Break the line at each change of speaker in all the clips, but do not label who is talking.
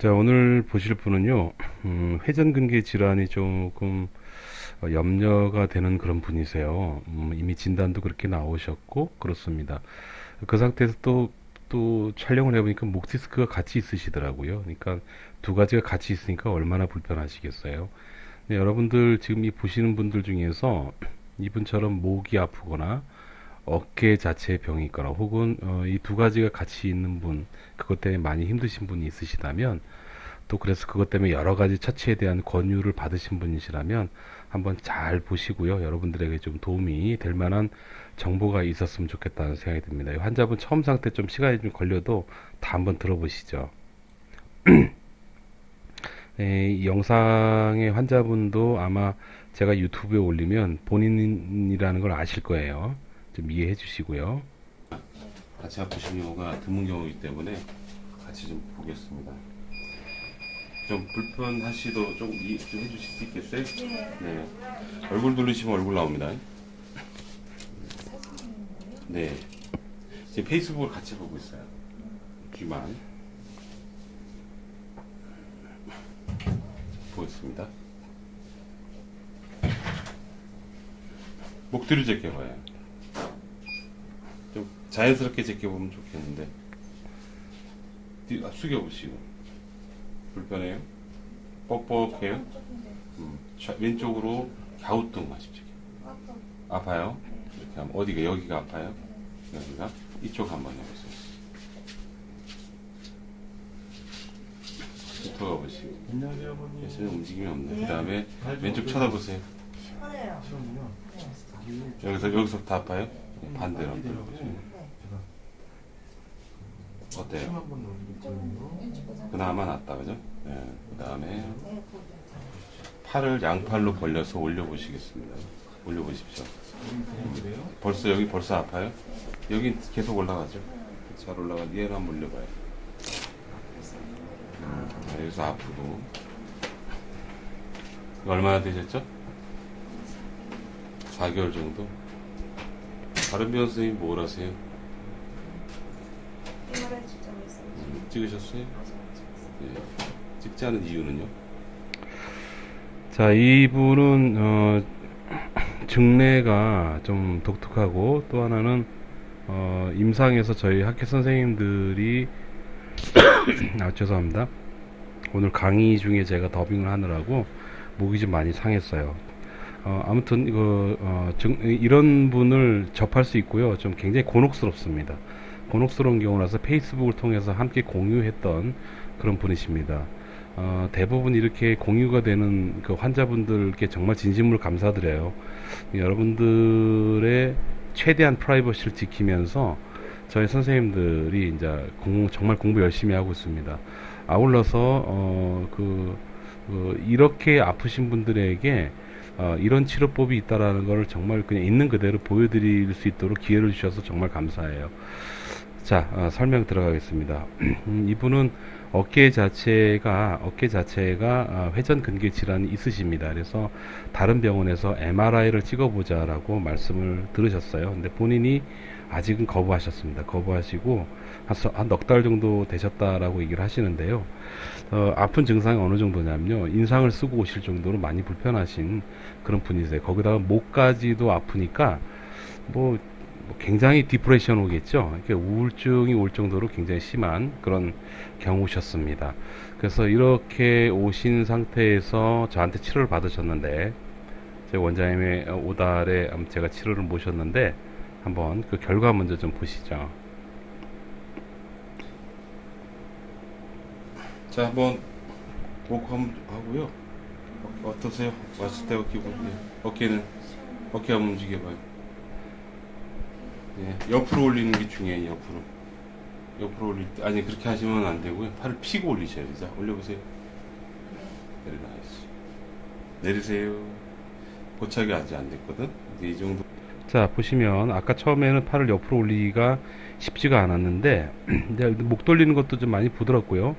자, 오늘 보실 분은요, 회전근개 질환이 조금 염려가 되는 그런 분이세요. 이미 진단도 그렇게 나오셨고, 그렇습니다. 그 상태에서 또 촬영을 해보니까 목 디스크가 같이 있으시더라고요. 그러니까 두 가지가 같이 있으니까 얼마나 불편하시겠어요. 네, 여러분들 지금 이 보시는 분들 중에서 이분처럼 목이 아프거나 어깨 자체에 병이 있거나 혹은 이 두 가지가 같이 있는 분, 그것 때문에 많이 힘드신 분이 있으시다면 또 그래서 그것 때문에 여러 가지 처치에 대한 권유를 받으신 분이시라면 한번 잘 보시고요. 여러분들에게 좀 도움이 될 만한 정보가 있었으면 좋겠다는 생각이 듭니다. 이 환자분 처음 상태 좀 시간이 좀 걸려도 다 한번 들어보시죠. 네, 이 영상의 환자분도 아마 제가 유튜브에 올리면 본인이라는 걸 아실 거예요. 좀 이해해 주시고요. 같이 아프신 경우가 드문 경우이기 때문에 같이 좀 보겠습니다. 좀 불편하시도 좀 이해 좀 해주실 수 있겠어요? 네. 얼굴 누르시면 얼굴 나옵니다. 네. 지금 페이스북을 같이 보고 있어요. 귀만 보겠습니다. 목 뒤로 제껴봐요. 좀 자연스럽게 제껴보면 좋겠는데. 숙여보시고. 불편해요? 뻑뻑해요? 왼쪽으로 갸우뚱하십시오. 아파요? 이렇게 하면 어디가 여기가 아파요? 여기가 이쪽 한번 해보세요. 들어가 보시고.
안녕하세요, 어머니.
전혀 움직임이 없네. 그 다음에 왼쪽 쳐다보세요.
편해요.
시원해요.
여기서부터 아파요? 반대로 한번 해보세요. 어때요?
한번 넣어드릴게요.
그나마 낫다, 그죠? 네. 그 다음에 팔을 양팔로 벌려서 올려보시겠습니다. 올려보십시오. 벌써 여기 벌써 아파요? 여기 계속 올라가죠? 잘 올라가. 얘를 한번 올려봐요. 여기서 아프고. 이거 얼마나 되셨죠? 4개월 정도? 다른 병원 선생님 뭘 하세요?
MRI 측정을 했어요.
찍으셨어요?
아직 안 찍었어요.
예. 찍지 않은 이유는요? 자, 이분은 증례가 좀 독특하고 또 하나는 임상에서 저희 학교 선생님들이 죄송합니다. 오늘 강의 중에 제가 더빙을 하느라고 목이 좀 많이 상했어요. 아무튼 이런 분을 접할 수 있고요. 좀 굉장히 곤혹스럽습니다. 곤혹스러운 경우라서 페이스북을 통해서 함께 공유했던 그런 분이십니다. 대부분 이렇게 공유가 되는 그 환자분들께 정말 진심으로 감사드려요. 여러분들의 최대한 프라이버시를 지키면서 저희 선생님들이 이제 정말 공부 열심히 하고 있습니다. 아울러서 이렇게 아프신 분들에게 이런 치료법이 있다라는 걸 정말 그냥 있는 그대로 보여드릴 수 있도록 기회를 주셔서 정말 감사해요. 자, 설명 들어가겠습니다. 이분은 어깨 자체가 회전근개 질환이 있으십니다. 그래서 다른 병원에서 MRI를 찍어보자라고 말씀을 들으셨어요. 근데 본인이 아직은 거부하셨습니다. 거부하시고 한 넉 달 정도 되셨다라고 얘기를 하시는데요. 아픈 증상이 어느 정도냐면요. 인상을 쓰고 오실 정도로 많이 불편하신 그런 분이세요. 거기다가 목까지도 아프니까 뭐 굉장히 디프레션 오겠죠. 이렇게 우울증이 올 정도로 굉장히 심한 그런 경우셨습니다. 그래서 이렇게 오신 상태에서 저한테 치료를 받으셨는데, 제 원장님의 오달에 제가 치료를 모셨는데, 한번 그 결과 먼저 좀 보시죠. 자, 한번 목 한번 하고요. 어떠세요? 왔을 때 어깨는 어깨 한번 움직여봐요. 예, 옆으로 올리는 게 중요해요. 옆으로 올릴 때 그렇게 하시면 안 되고요. 팔을 피고 올리셔야 되죠. 올려보세요. 내리세요. 고착이 아직 안 됐거든. 이제 이 정도. 자, 보시면 아까 처음에는 팔을 옆으로 올리기가 쉽지가 않았는데 이제 목 돌리는 것도 좀 많이 부드럽고요.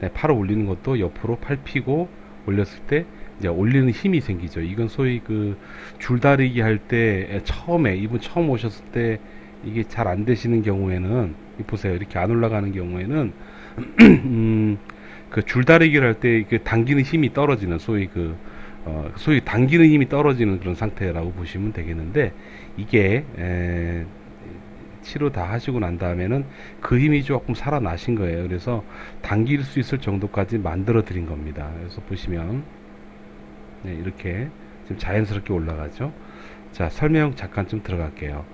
네, 팔을 올리는 것도 옆으로 팔 피고 올렸을 때 이제 올리는 힘이 생기죠. 이건 소위 그 줄다리기 할 때 처음에 이분 처음 오셨을 때 이게 잘 안 되시는 경우에는 보세요. 이렇게 안 올라가는 경우에는 그 줄다리기를 할 때 그 당기는 힘이 떨어지는 소위 당기는 힘이 떨어지는 그런 상태라고 보시면 되겠는데 이게 치료 다 하시고 난 다음에는 그 힘이 조금 살아나신 거예요. 그래서 당길 수 있을 정도까지 만들어 드린 겁니다. 그래서 보시면 네, 이렇게 지금 자연스럽게 올라가죠. 자, 설명 잠깐 좀 들어갈게요.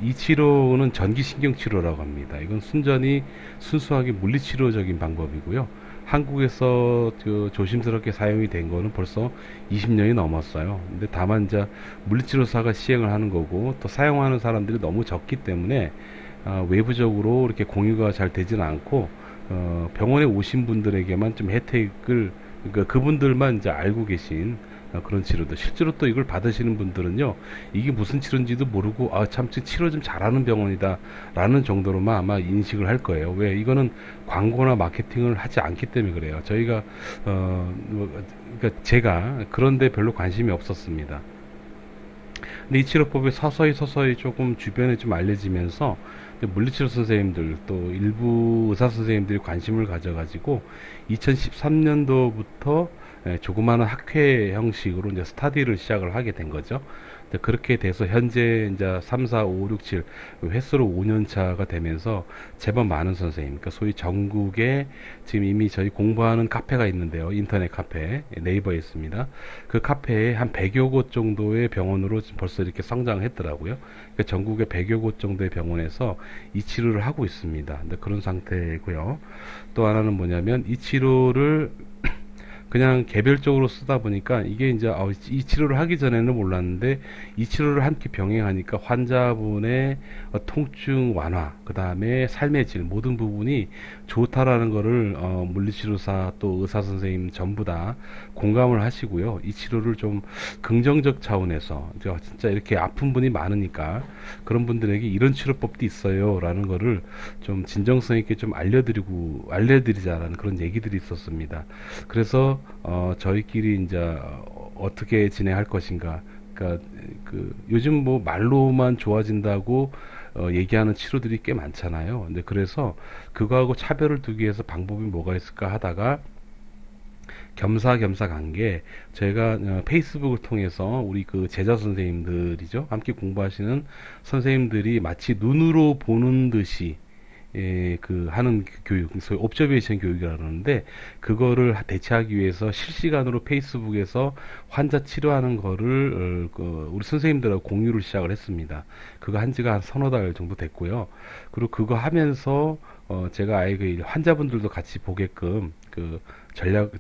이 치료는 전기신경 치료라고 합니다. 이건 순수하게 물리치료적인 방법이고요. 한국에서 조심스럽게 사용이 된 거는 벌써 20년이 넘었어요. 근데 다만 이제 물리치료사가 시행을 하는 거고 또 사용하는 사람들이 너무 적기 때문에 외부적으로 이렇게 공유가 잘 되지는 않고 병원에 오신 분들에게만 좀 혜택을 그러니까 그분들만 이제 알고 계신 그런 치료도 실제로 또 이걸 받으시는 분들은요 이게 무슨 치료인지도 모르고 참 치료 좀 잘하는 병원이다 라는 정도로만 아마 인식을 할 거예요. 왜 이거는 광고나 마케팅을 하지 않기 때문에 그래요. 저희가 그러니까 제가 그런데 별로 관심이 없었습니다. 근데 이 치료법이 서서히 조금 주변에 좀 알려지면서 물리치료 선생님들 또 일부 의사 선생님들이 관심을 가져가지고 2013년도부터 조그마한 학회 형식으로 이제 스타디를 시작을 하게 된 거죠. 그렇게 돼서 현재 이제 3, 4, 5, 6, 7 횟수로 5년 차가 되면서 제법 많은 선생님, 그러니까 소위 전국에 지금 이미 저희 공부하는 카페가 있는데요. 인터넷 카페, 네이버에 있습니다. 그 카페에 한 100여 곳 정도의 병원으로 지금 벌써 이렇게 성장했더라고요. 그러니까 전국에 100여 곳 정도의 병원에서 이 치료를 하고 있습니다. 근데 그런 상태고요. 또 하나는 뭐냐면 이 치료를 그냥 개별적으로 쓰다 보니까 이게 이제 이 치료를 하기 전에는 몰랐는데 이 치료를 함께 병행하니까 환자분의 통증 완화, 그 다음에 삶의 질 모든 부분이 좋다라는 거를 물리치료사 또 의사 선생님 전부 다 공감을 하시고요. 이 치료를 좀 긍정적 차원에서 진짜 이렇게 아픈 분이 많으니까 그런 분들에게 이런 치료법도 있어요라는 거를 좀 진정성 있게 좀 알려드리자라는 그런 얘기들이 있었습니다. 그래서 저희끼리 이제 어떻게 진행할 것인가. 그러니까 요즘 뭐 말로만 좋아진다고 얘기하는 치료들이 꽤 많잖아요. 근데 그래서 그거하고 차별을 두기 위해서 방법이 뭐가 있을까 하다가 겸사겸사 간 게 저희가 페이스북을 통해서 우리 그 제자 선생님들이죠. 함께 공부하시는 선생님들이 마치 눈으로 보는 듯이 하는 교육, 소위 옵저베이션 교육이라 그러는데 그거를 대체하기 위해서 실시간으로 페이스북에서 환자 치료하는 거를 우리 선생님들하고 공유를 시작을 했습니다. 그거 한 지가 한 서너 달 정도 됐고요. 그리고 그거 하면서 제가 아예 그 환자분들도 같이 보게끔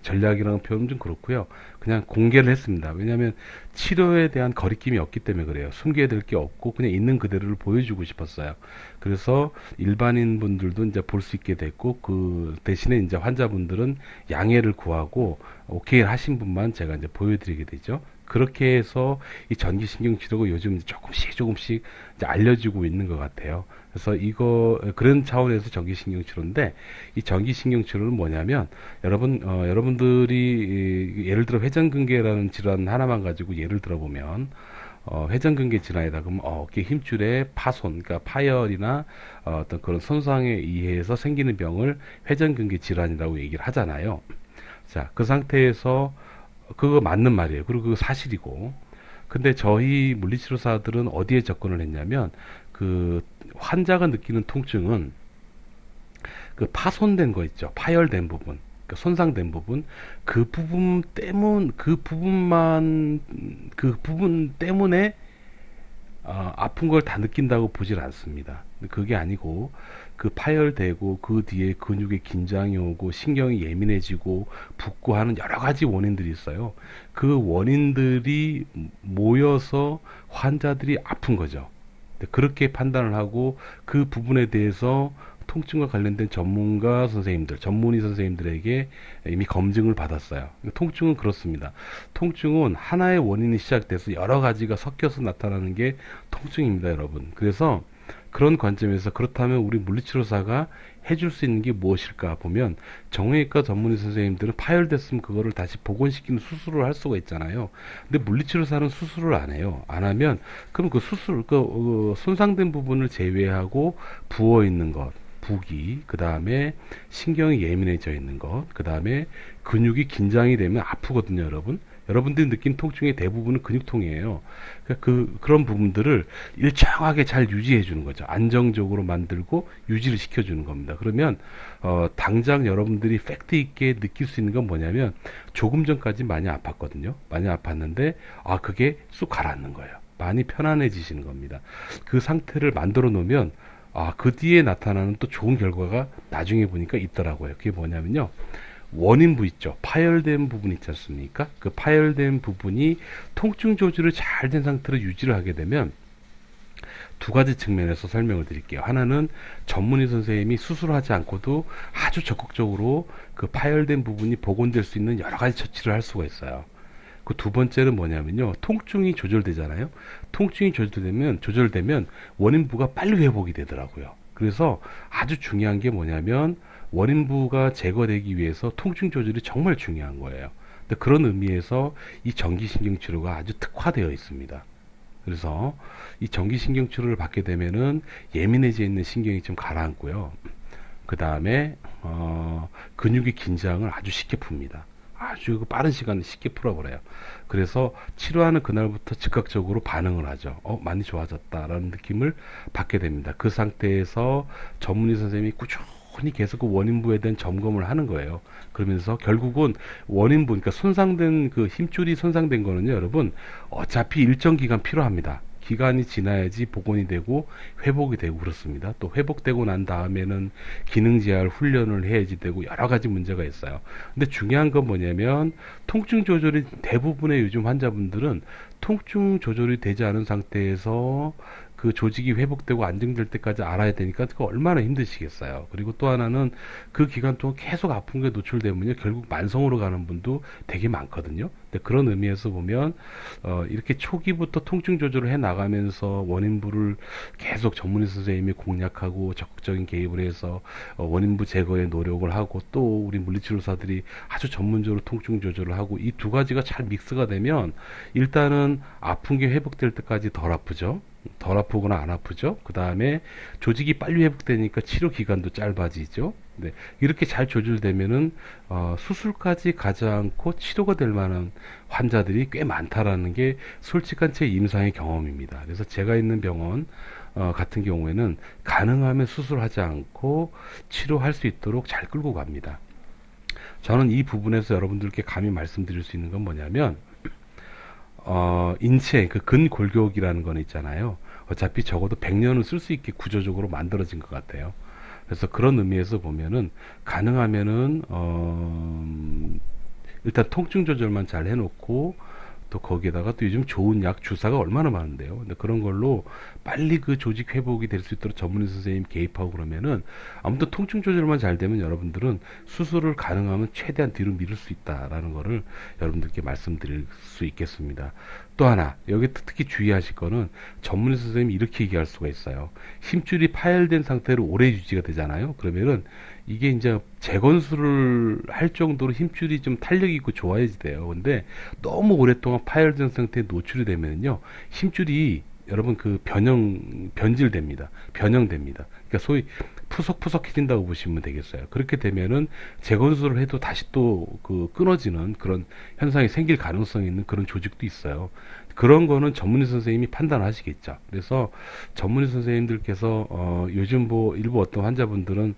전략이라는 표현은 좀 그렇고요. 그냥 공개를 했습니다. 왜냐하면 치료에 대한 거리낌이 없기 때문에 그래요. 숨겨야 될 게 없고 그냥 있는 그대로를 보여주고 싶었어요. 그래서 일반인 분들도 이제 볼 수 있게 됐고 그 대신에 이제 환자분들은 양해를 구하고 오케이 하신 분만 제가 이제 보여드리게 되죠. 그렇게 해서 이 전기신경 치료가 요즘 조금씩 이제 알려지고 있는 것 같아요. 그래서 그런 차원에서 전기신경 치료인데 이 전기신경 치료는 뭐냐면 여러분들이 예를 들어 회전근개라는 질환 하나만 가지고 예를 들어보면 회전근개 질환이다 그러면 어깨 힘줄의 파손, 그러니까 파열이나 어떤 그런 손상에 의해서 생기는 병을 회전근개 질환이라고 얘기를 하잖아요. 자, 그 상태에서 그거 맞는 말이에요. 그리고 그거 사실이고. 근데 저희 물리치료사들은 어디에 접근을 했냐면 그 환자가 느끼는 통증은 그 파손된 거 있죠. 파열된 부분, 그러니까 손상된 부분, 그 부분 때문에 아픈 걸 다 느낀다고 보질 않습니다. 그게 아니고 그 파열되고 그 뒤에 근육에 긴장이 오고 신경이 예민해지고 붓고 하는 여러 가지 원인들이 있어요. 그 원인들이 모여서 환자들이 아픈 거죠. 그렇게 판단을 하고 그 부분에 대해서 통증과 관련된 전문의 선생님들에게 이미 검증을 받았어요. 통증은 그렇습니다. 통증은 하나의 원인이 시작돼서 여러 가지가 섞여서 나타나는 게 통증입니다, 여러분. 그래서 그런 관점에서 그렇다면 우리 물리치료사가 해줄 수 있는 게 무엇일까 보면 정형외과 전문의 선생님들은 파열됐으면 그거를 다시 복원시키는 수술을 할 수가 있잖아요. 근데 물리치료사는 수술을 안 해요. 안 하면 그럼 그 손상된 부분을 제외하고 부어 있는 것, 부기, 그 다음에 신경이 예민해져 있는 것, 그 다음에 근육이 긴장이 되면 아프거든요, 여러분. 여러분들이 느낀 통증의 대부분은 근육통이에요. 그러니까 그런 부분들을 일정하게 잘 유지해 주는 거죠. 안정적으로 만들고 유지를 시켜주는 겁니다. 그러면 당장 여러분들이 팩트 있게 느낄 수 있는 건 뭐냐면 조금 전까지 많이 아팠거든요. 많이 아팠는데 그게 쑥 가라앉는 거예요. 많이 편안해지시는 겁니다. 그 상태를 만들어 놓으면 그 뒤에 나타나는 또 좋은 결과가 나중에 보니까 있더라고요. 그게 뭐냐면요. 원인부 있죠. 파열된 부분 있지 않습니까? 그 파열된 부분이 통증 조절이 잘 된 상태로 유지를 하게 되면 두 가지 측면에서 설명을 드릴게요. 하나는 전문의 선생님이 수술하지 않고도 아주 적극적으로 그 파열된 부분이 복원될 수 있는 여러 가지 처치를 할 수가 있어요. 그 두 번째는 뭐냐면요. 통증이 조절되잖아요. 통증이 조절되면 원인부가 빨리 회복이 되더라고요. 그래서 아주 중요한 게 뭐냐면 원인부가 제거되기 위해서 통증 조절이 정말 중요한 거예요. 근데 그런 의미에서 이 전기신경치료가 아주 특화되어 있습니다. 그래서 이 전기신경치료를 받게 되면은 예민해져 있는 신경이 좀 가라앉고요. 그 다음에 근육의 긴장을 아주 쉽게 풉니다. 아주 빠른 시간에 쉽게 풀어버려요. 그래서 치료하는 그날부터 즉각적으로 반응을 하죠. 많이 좋아졌다라는 느낌을 받게 됩니다. 그 상태에서 전문의 선생님이 꾸준히 계속 그 원인부에 대한 점검을 하는 거예요. 그러면서 결국은 원인부, 그러니까 손상된 그 힘줄이 손상된 거는요, 여러분, 어차피 일정 기간 필요합니다. 기간이 지나야지 복원이 되고 회복이 되고 그렇습니다. 또 회복되고 난 다음에는 기능 재활 훈련을 해야지 되고 여러 가지 문제가 있어요. 근데 중요한 건 뭐냐면 통증 조절이 대부분의 요즘 환자분들은 통증 조절이 되지 않은 상태에서 그 조직이 회복되고 안정될 때까지 알아야 되니까 그 얼마나 힘드시겠어요. 그리고 또 하나는 그 기간 동안 계속 아픈 게 노출되면요, 결국 만성으로 가는 분도 되게 많거든요. 근데 그런 의미에서 보면 이렇게 초기부터 통증 조절을 해 나가면서 원인부를 계속 전문의 선생님이 공략하고 적극적인 개입을 해서 원인부 제거에 노력을 하고 또 우리 물리치료사들이 아주 전문적으로 통증 조절을 하고 이 두 가지가 잘 믹스가 되면 일단은 아픈 게 회복될 때까지 덜 아프죠. 덜 아프거나 안 아프죠. 그 다음에 조직이 빨리 회복되니까 치료 기간도 짧아지죠. 네, 이렇게 잘 조절되면은 수술까지 가지 않고 치료가 될 만한 환자들이 꽤 많다라는 게 솔직한 제 임상의 경험입니다. 그래서 제가 있는 병원 같은 경우에는 가능하면 수술하지 않고 치료할 수 있도록 잘 끌고 갑니다. 저는 이 부분에서 여러분들께 감히 말씀드릴 수 있는 건 뭐냐면 인체 그 근골격이라는 건 있잖아요. 어차피 적어도 100년은 쓸 수 있게 구조적으로 만들어진 것 같아요. 그래서 그런 의미에서 보면은 가능하면은 일단 통증 조절만 잘 해놓고 또 거기에다가 또 요즘 좋은 약 주사가 얼마나 많은데요. 근데 그런 걸로 빨리 그 조직 회복이 될 수 있도록 전문의 선생님 개입하고 그러면은 아무튼 통증 조절만 잘 되면 여러분들은 수술을 가능하면 최대한 뒤로 미룰 수 있다라는 거를 여러분들께 말씀드릴 수 있겠습니다. 또 하나 여기 특히 주의하실 거는 전문의 선생님이 이렇게 얘기할 수가 있어요. 힘줄이 파열된 상태로 오래 유지가 되잖아요. 그러면은 이게 이제 재건수를 할 정도로 힘줄이 좀 탄력이 있고 좋아야지 돼요. 근데 너무 오랫동안 파열된 상태에 노출이 되면요, 힘줄이 여러분 그 변질됩니다. 변형됩니다. 그러니까 소위 푸석푸석해진다고 보시면 되겠어요. 그렇게 되면은 재건수를 해도 다시 또 그 끊어지는 그런 현상이 생길 가능성이 있는 그런 조직도 있어요. 그런 거는 전문의 선생님이 판단하시겠죠. 그래서 전문의 선생님들께서 요즘 뭐 일부 어떤 환자분들은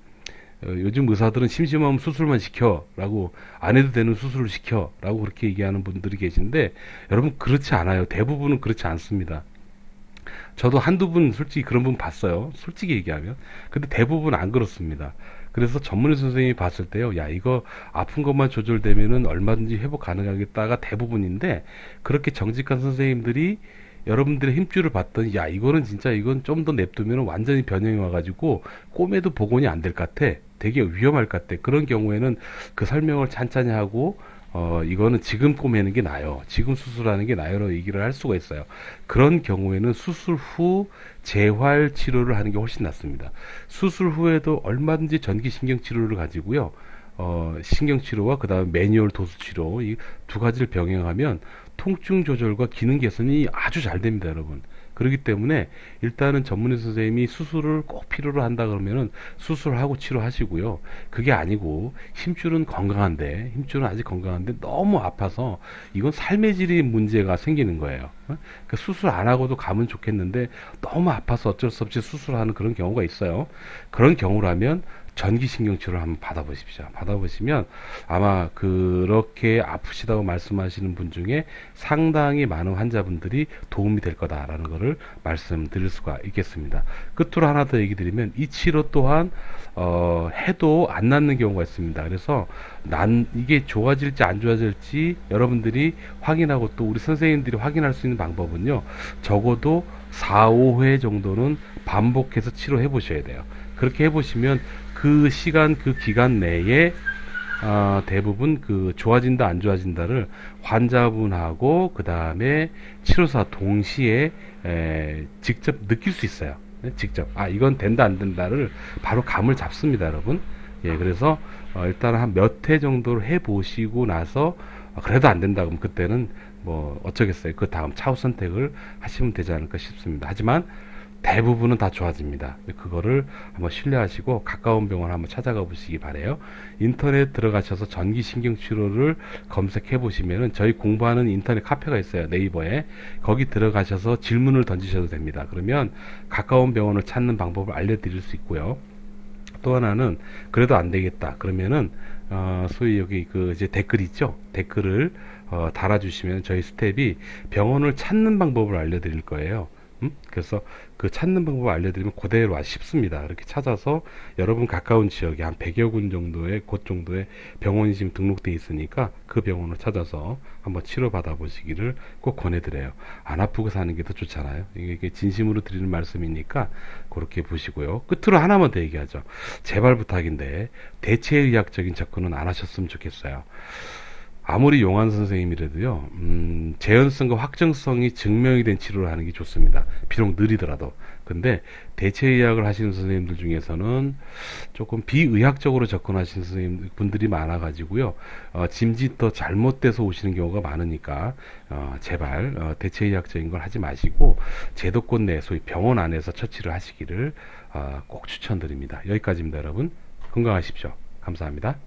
요즘 의사들은 심심하면 수술만 시켜라고, 안 해도 되는 수술을 시켜라고 그렇게 얘기하는 분들이 계신데 여러분 그렇지 않아요. 대부분은 그렇지 않습니다. 저도 한두 분 솔직히 그런 분 봤어요. 솔직히 얘기하면. 근데 대부분 안 그렇습니다. 그래서 전문의 선생님이 봤을 때요, 야, 이거 아픈 것만 조절되면은 얼마든지 회복 가능하겠다가 대부분인데, 그렇게 정직한 선생님들이 여러분들의 힘줄을 봤더니, 야, 이거는 진짜 이건 좀 더 냅두면 완전히 변형이 와가지고 꼬매도 복원이 안 될 것 같아. 되게 위험할 것 같아. 그런 경우에는 그 설명을 찬찬히 하고 이거는 지금 꼬매는 게 나아요. 지금 수술하는 게 나아요. 얘기를 할 수가 있어요. 그런 경우에는 수술 후 재활 치료를 하는 게 훨씬 낫습니다. 수술 후에도 얼마든지 전기신경 치료를 가지고요. 신경치료와 그 다음에 매뉴얼 도수치료 이 두 가지를 병행하면 통증 조절과 기능 개선이 아주 잘 됩니다, 여러분. 그렇기 때문에 일단은 전문의 선생님이 수술을 꼭 필요로 한다 그러면은 수술하고 치료하시고요. 그게 아니고 힘줄은 건강한데, 힘줄은 아직 건강한데 너무 아파서 이건 삶의 질이 문제가 생기는 거예요. 그 수술 안 하고도 가면 좋겠는데 너무 아파서 어쩔 수 없이 수술하는 그런 경우가 있어요. 그런 경우라면 전기신경치료를 한번 받아보십시오. 받아보시면 아마 그렇게 아프시다고 말씀하시는 분 중에 상당히 많은 환자분들이 도움이 될 거다라는 것을 말씀드릴 수가 있겠습니다. 끝으로 하나 더 얘기 드리면 이 치료 또한 해도 안 낫는 경우가 있습니다. 그래서 이게 좋아질지 안 좋아질지 여러분들이 확인하고 또 우리 선생님들이 확인할 수 있는 방법은요. 적어도 4, 5회 정도는 반복해서 치료해 보셔야 돼요. 그렇게 해보시면 그 시간, 그 기간 내에 대부분 그 좋아진다 안 좋아진다를 환자분하고 그 다음에 치료사 동시에 직접 느낄 수 있어요. 직접 이건 된다 안 된다를 바로 감을 잡습니다, 여러분. 예, 그래서 일단 한 몇 회 정도를 해보시고 나서 그래도 안 된다 그러면 그때는 뭐 어쩌겠어요. 그 다음 차후 선택을 하시면 되지 않을까 싶습니다. 하지만 대부분은 다 좋아집니다. 그거를 한번 신뢰하시고 가까운 병원 한번 찾아가 보시기 바래요. 인터넷 들어가셔서 전기신경치료를 검색해 보시면은 저희 공부하는 인터넷 카페가 있어요. 네이버에. 거기 들어가셔서 질문을 던지셔도 됩니다. 그러면 가까운 병원을 찾는 방법을 알려드릴 수 있고요. 또 하나는 그래도 안 되겠다. 그러면은 소위 여기 그 이제 댓글 있죠? 댓글을 달아주시면 저희 스텝이 병원을 찾는 방법을 알려드릴 거예요. 그래서 그 찾는 방법을 알려드리면 그대로 쉽습니다. 이렇게 찾아서 여러분 가까운 지역에 한 100여 군 정도의 곳 정도의 병원이 지금 등록되어 있으니까 그 병원을 찾아서 한번 치료받아 보시기를 꼭 권해드려요. 안 아프고 사는 게 더 좋잖아요. 이게 진심으로 드리는 말씀이니까 그렇게 보시고요. 끝으로 하나만 더 얘기하죠. 제발 부탁인데 대체의학적인 접근은 안 하셨으면 좋겠어요. 아무리 용한 선생님이라도요, 재현성과 확정성이 증명이 된 치료를 하는 게 좋습니다. 비록 느리더라도. 근데 대체의학을 하시는 선생님들 중에서는 조금 비의학적으로 접근하시는 선생님 분들이 많아가지고요, 짐짓 더 잘못돼서 오시는 경우가 많으니까, 제발, 대체의학적인 걸 하지 마시고, 제도권 내, 소위 병원 안에서 처치를 하시기를, 꼭 추천드립니다. 여기까지입니다, 여러분. 건강하십시오. 감사합니다.